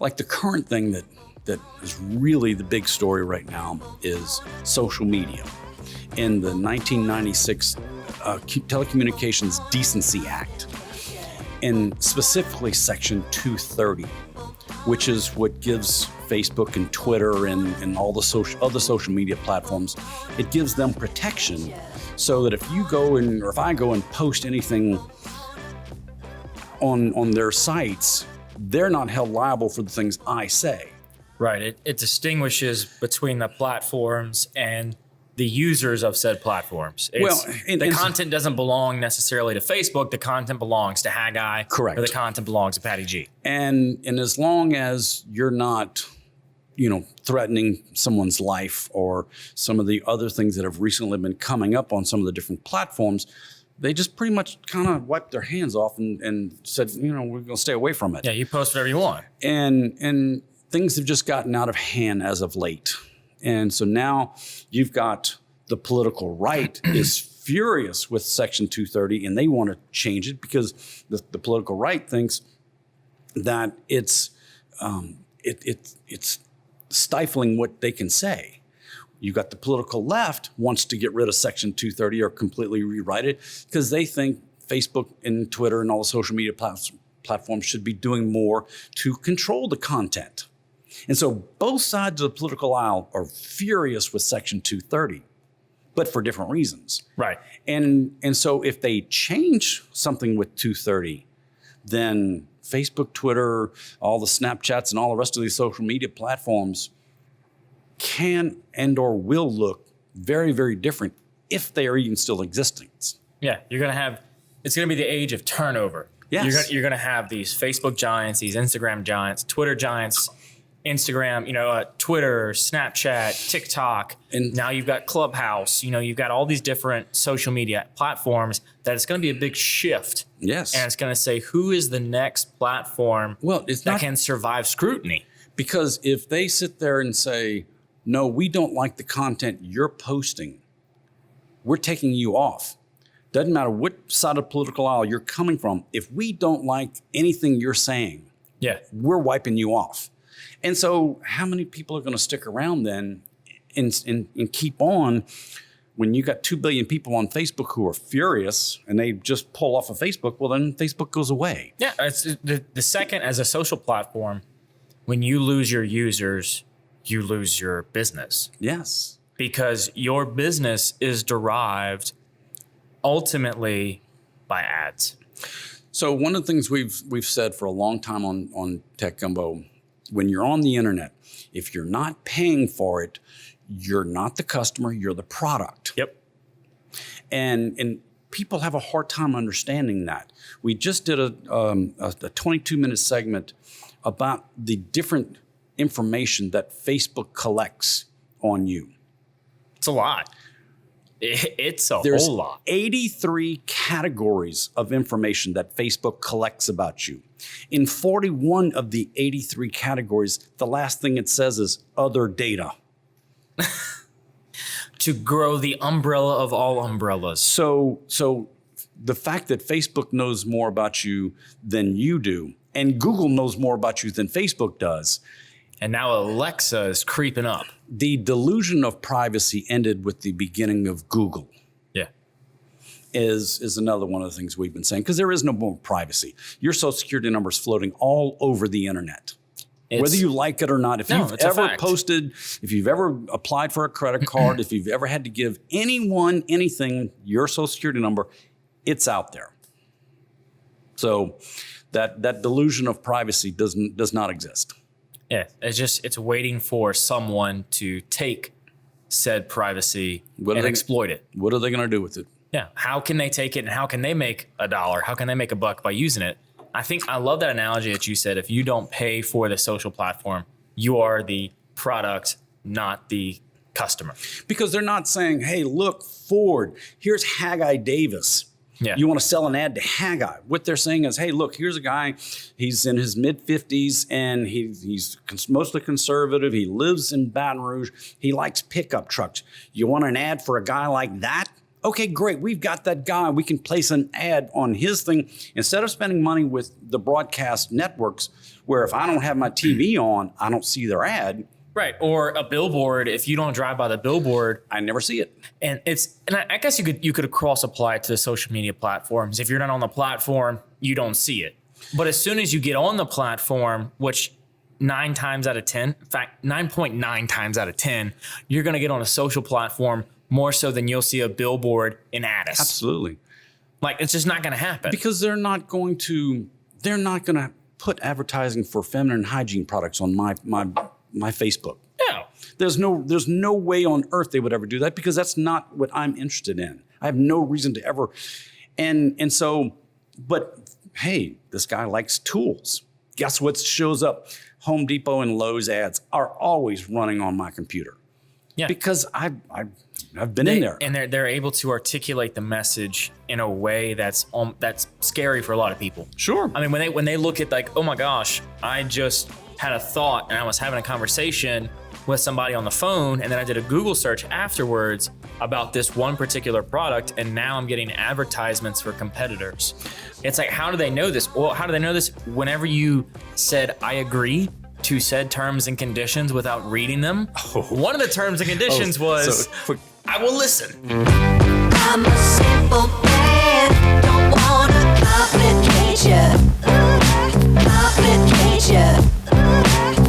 Like the current thing that is really the big story right now is social media. In the 1996 Telecommunications Decency Act, and specifically Section 230, which is what gives Facebook and Twitter and all the other social media platforms, it gives them protection so that if you go or if I go and post anything on their sites, they're not held liable for the things I say. Right. It distinguishes between the platforms and the users of said platforms. The content doesn't belong necessarily to Facebook. The content belongs to Haggai. Correct. Or the content belongs to Patty G. And as long as you're not, threatening someone's life or some of the other things that have recently been coming up on some of the different platforms, they just pretty much kind of wiped their hands off and said, we're going to stay away from it. Yeah, you post whatever you want. And things have just gotten out of hand as of late. And so now you've got the political right is furious with Section 230, and they want to change it because the political right thinks that it's stifling what they can say. You got the political left wants to get rid of Section 230 or completely rewrite it because they think Facebook and Twitter and all the social media platforms should be doing more to control the content. And so both sides of the political aisle are furious with Section 230, but for different reasons. Right. And so if they change something with 230, then Facebook, Twitter, all the Snapchats and all the rest of these social media platforms can and or will look very, very different if they are even still existing. Yeah, it's going to be the age of turnover. Yes. You're going to have these Facebook giants, these Instagram giants, Twitter giants, Instagram, Twitter, Snapchat, TikTok, and now you've got Clubhouse, you've got all these different social media platforms that it's going to be a big shift. Yes. And it's going to say, who is the next platform that can survive scrutiny? Because if they sit there and say, no, we don't like the content you're posting, we're taking you off. Doesn't matter what side of the political aisle you're coming from. If we don't like anything you're saying, we're wiping you off. And so how many people are going to stick around then and keep on when you got 2 billion people on Facebook who are furious and they just pull off of Facebook? Well, then Facebook goes away. Yeah, it's the second as a social platform, when you lose your users, you lose your business. Yes. Because your business is derived ultimately by ads. So one of the things we've said for a long time on Tech Gumbo, when you're on the internet, if you're not paying for it, you're not the customer, you're the product. Yep. And people have a hard time understanding that. We just did a 22-minute segment about the different information that Facebook collects on you. It's a lot. It's a There's whole lot. 83 categories of information that Facebook collects about you. In 41 of the 83 categories, the last thing it says is other data. To grow the umbrella of all umbrellas. So the fact that Facebook knows more about you than you do, and Google knows more about you than Facebook does. And now Alexa is creeping up. The delusion of privacy ended with the beginning of Google. Yeah. Is another one of the things we've been saying, because there is no more privacy. Your social security number is floating all over the internet. Whether you like it or not, if you've ever posted, if you've ever applied for a credit card, if you've ever had to give anyone anything, your social security number, it's out there. So that delusion of privacy does not exist. Yeah, it's waiting for someone to take said privacy and exploit it. What are they going to do with it? Yeah, how can they take it and how can they make $1? How can they make $1 by using it? I love that analogy that you said. If you don't pay for the social platform, you are the product, not the customer. Because they're not saying, hey, look, Ford, here's Haggai Davis. Yeah. You want to sell an ad to Haggai. What they're saying is, hey, look, here's a guy. He's in his mid-50s, and he's mostly conservative. He lives in Baton Rouge. He likes pickup trucks. You want an ad for a guy like that? Okay, great. We've got that guy. We can place an ad on his thing instead of spending money with the broadcast networks where if I don't have my TV on, I don't see their ad. Right. Or a billboard. If you don't drive by the billboard, I never see it. and I guess you could cross apply it to the social media platforms. If you're not on the platform, you don't see it. But as soon as you get on the platform, which 9 times out of 10, in fact, 9.9 times out of 10, you're going to get on a social platform more so than you'll see a billboard in Addis. Absolutely. Like, it's just not going to happen. Because they're not going to put advertising for feminine hygiene products on my Facebook. No. There's no way on earth they would ever do that because that's not what I'm interested in. I have no reason to ever. And so, but hey, this guy likes tools. Guess what shows up? Home Depot and Lowe's ads are always running on my computer. Yeah. Because I've been in there. And they're able to articulate the message in a way that's scary for a lot of people. Sure. I mean, when they look at like, oh my gosh, I just had a thought and I was having a conversation with somebody on the phone, and then I did a Google search afterwards about this one particular product, and now I'm getting advertisements for competitors. It's like, how do they know this? Well, how do they know this? Whenever you said, I agree to said terms and conditions without reading them, one of the terms and conditions was, I will listen.